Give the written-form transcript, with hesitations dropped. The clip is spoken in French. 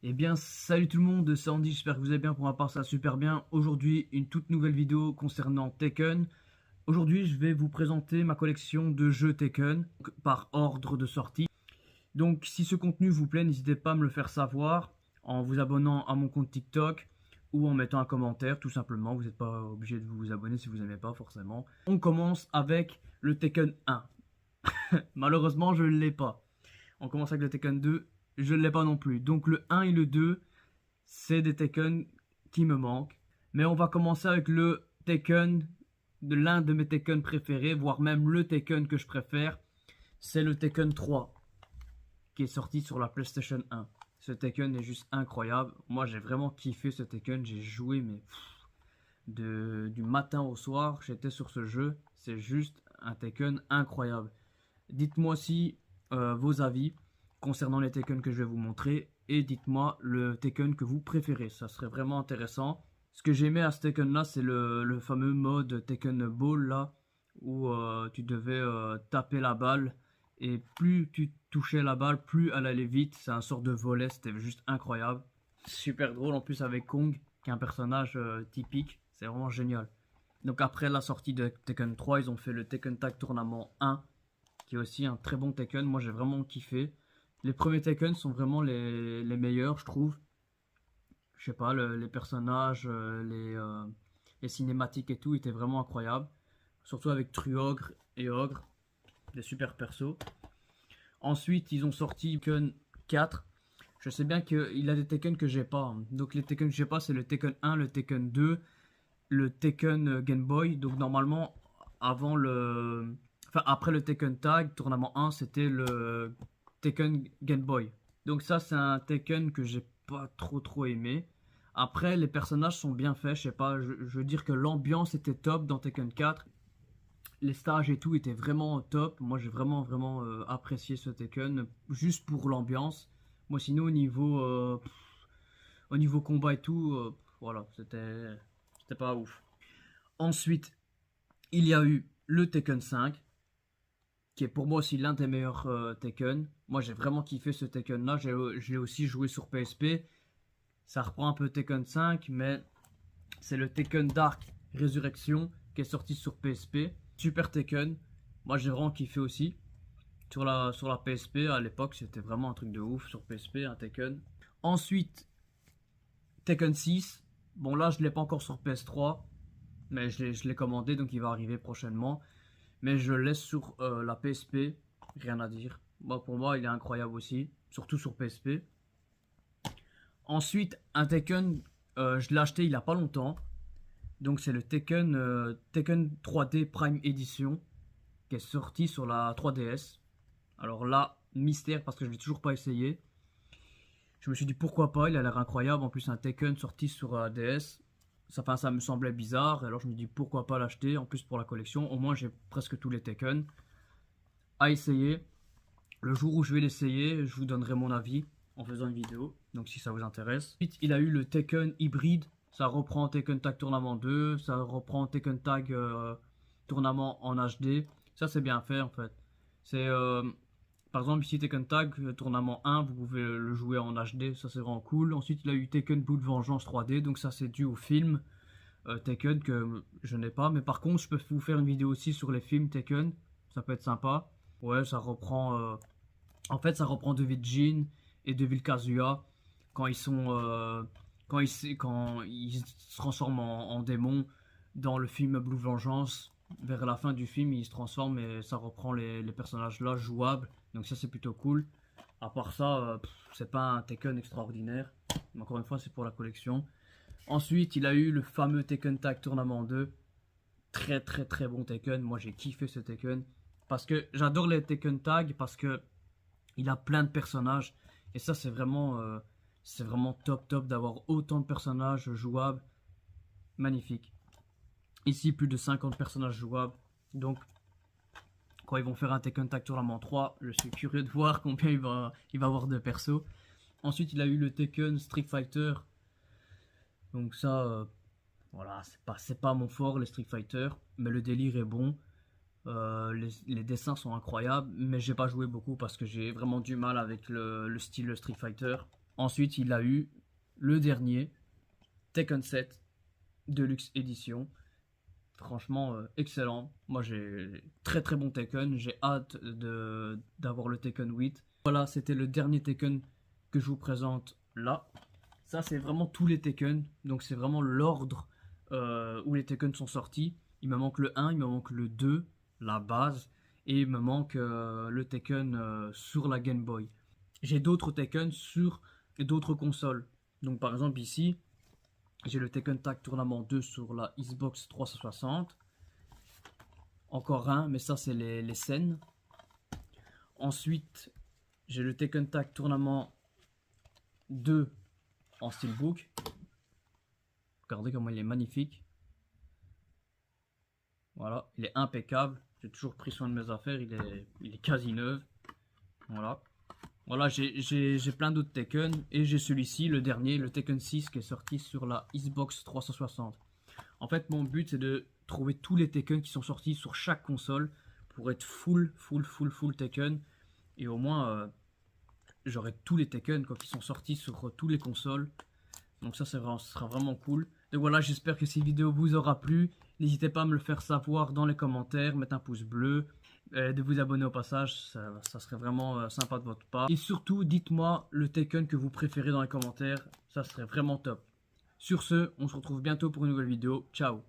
Eh bien, salut tout le monde, c'est Andy, j'espère que vous allez bien. Pour ma part, ça va super bien. Aujourd'hui, une toute nouvelle vidéo concernant Tekken. Aujourd'hui, je vais vous présenter ma collection de jeux Tekken par ordre de sortie. Donc, si ce contenu vous plaît, n'hésitez pas à me le faire savoir en vous abonnant à mon compte TikTok ou en mettant un commentaire, tout simplement. Vous n'êtes pas obligé de vous abonner si vous n'aimez pas forcément. On commence avec le Tekken 1. Malheureusement, je ne l'ai pas. On commence avec le Tekken 2. Je ne l'ai pas non plus. Donc le 1 et le 2, c'est des Tekken qui me manquent. Mais on va commencer avec le Tekken, de l'un de mes Tekken préférés, voire même le Tekken que je préfère. C'est le Tekken 3, qui est sorti sur la PlayStation 1. Ce Tekken est juste incroyable. Moi, j'ai vraiment kiffé ce Tekken. J'ai joué, mais du matin au soir, j'étais sur ce jeu. C'est juste un Tekken incroyable. Dites-moi si vos avis concernant les Tekken que je vais vous montrer et dites-moi le Tekken que vous préférez, ça serait vraiment intéressant. Ce que j'aimais à ce Tekken là, c'est le fameux mode Tekken Ball là où tu devais taper la balle et plus tu touchais la balle, plus elle allait vite. C'est un sort de volet, c'était juste incroyable, super drôle en plus avec Kong qui est un personnage typique, c'est vraiment génial. Donc après la sortie de Tekken 3, ils ont fait le Tekken Tag Tournament 1 qui est aussi un très bon Tekken. Moi j'ai vraiment kiffé. Les premiers Tekken sont vraiment les meilleurs, je trouve. Je sais pas, les personnages, les cinématiques et tout étaient vraiment incroyables. Surtout avec Truogre et Ogre, des super persos. Ensuite, ils ont sorti Tekken 4. Je sais bien qu'il a des Tekken que j'ai pas. Donc les Tekken que j'ai pas, c'est le Tekken 1, le Tekken 2, le Tekken Game Boy. Donc normalement, après le Tekken Tag, tournament 1, c'était le Tekken Game Boy. Donc ça, c'est un Tekken que j'ai pas trop aimé. Après, les personnages sont bien faits, je sais pas, je veux dire que l'ambiance était top dans Tekken 4. Les stages et tout étaient vraiment top. Moi, j'ai vraiment apprécié ce Tekken, juste pour l'ambiance. Moi, sinon, au niveau combat et tout, voilà, c'était pas ouf. Ensuite, il y a eu le Tekken 5, qui est pour moi aussi l'un des meilleurs Tekken. Moi j'ai vraiment kiffé ce Tekken là, j'ai aussi joué sur PSP. Ça reprend un peu Tekken 5, mais c'est le Tekken Dark Resurrection qui est sorti sur PSP. Super Tekken, moi j'ai vraiment kiffé aussi. Sur la PSP à l'époque, c'était vraiment un truc de ouf sur PSP, un Tekken. Ensuite, Tekken 6. Bon là je ne l'ai pas encore sur PS3, mais je l'ai commandé donc il va arriver prochainement. Mais je le laisse sur la PSP, rien à dire. Moi, pour moi, il est incroyable aussi, surtout sur PSP. Ensuite, un Tekken, je l'ai acheté il n'y a pas longtemps. Donc c'est le Tekken 3D Prime Edition, qui est sorti sur la 3DS. Alors là, mystère parce que je ne l'ai toujours pas essayé. Je me suis dit pourquoi pas, il a l'air incroyable. En plus, un Tekken sorti sur la DS. Ça me semblait bizarre, alors je me dis pourquoi pas l'acheter, en plus pour la collection, au moins j'ai presque tous les Tekken à essayer. Le jour où je vais l'essayer, je vous donnerai mon avis en faisant une vidéo, donc si ça vous intéresse. Ensuite, il a eu le Tekken hybride, ça reprend Tekken Tag Tournament 2, ça reprend Tekken Tag Tournament en HD, ça c'est bien fait en fait. C'est par exemple ici Tekken Tag Tournament 1, vous pouvez le jouer en HD, ça c'est vraiment cool. Ensuite il a eu Tekken Blue de Vengeance 3D, donc ça c'est dû au film Tekken que je n'ai pas. Mais par contre je peux vous faire une vidéo aussi sur les films Tekken, ça peut être sympa. Ouais, ça reprend en fait ça reprend Devil Jin et Devil Kazuya quand ils sont quand ils se transforment en démons dans le film Blue Vengeance. Vers la fin du film, ils se transforment et ça reprend les personnages là jouables. Donc ça c'est plutôt cool. À part ça, c'est pas un Tekken extraordinaire. Mais encore une fois, c'est pour la collection. Ensuite, il a eu le fameux Tekken Tag Tournament 2. Très bon Tekken. Moi j'ai kiffé ce Tekken. Parce que j'adore les Tekken Tag parce que il a plein de personnages. Et ça c'est vraiment top d'avoir autant de personnages jouables. Magnifique. Ici, plus de 50 personnages jouables. Donc, quand ils vont faire un Tekken Tag Tournament 3, je suis curieux de voir combien il va avoir de persos. Ensuite, il a eu le Tekken Street Fighter. Donc ça, voilà, c'est pas mon fort, les Street Fighter. Mais le délire est bon. Les dessins sont incroyables. Mais j'ai pas joué beaucoup parce que j'ai vraiment du mal avec le style Street Fighter. Ensuite, il a eu le dernier, Tekken 7 Deluxe Edition. Franchement, excellent. Moi, j'ai très très bon Tekken. J'ai hâte d'avoir le Tekken 8. Voilà, c'était le dernier Tekken que je vous présente là. Ça, c'est vraiment tous les Tekken. Donc, c'est vraiment l'ordre où les Tekken sont sortis. Il me manque le 1, il me manque le 2, la base. Et il me manque le Tekken sur la Game Boy. J'ai d'autres Tekken sur d'autres consoles. Donc, par exemple, ici, j'ai le Tekken Tag Tournament 2 sur la Xbox 360. Encore un, mais ça, c'est les scènes. Ensuite, j'ai le Tekken Tag Tournament 2 en steelbook. Regardez comment il est magnifique. Voilà, il est impeccable. J'ai toujours pris soin de mes affaires. Il est quasi neuf. Voilà. Voilà, j'ai plein d'autres Tekken. Et j'ai celui-ci, le dernier, le Tekken 6 qui est sorti sur la Xbox 360. En fait, mon but, c'est de trouver tous les Tekken qui sont sortis sur chaque console pour être full Tekken. Et au moins, j'aurai tous les Tekken quoi, qui sont sortis sur tous les consoles. Donc ça, ce sera vraiment cool. Donc voilà, j'espère que cette vidéo vous aura plu. N'hésitez pas à me le faire savoir dans les commentaires, mettre un pouce bleu, de vous abonner au passage, ça serait vraiment sympa de votre part. Et surtout, dites-moi le Tekken que vous préférez dans les commentaires, ça serait vraiment top. Sur ce, on se retrouve bientôt pour une nouvelle vidéo. Ciao!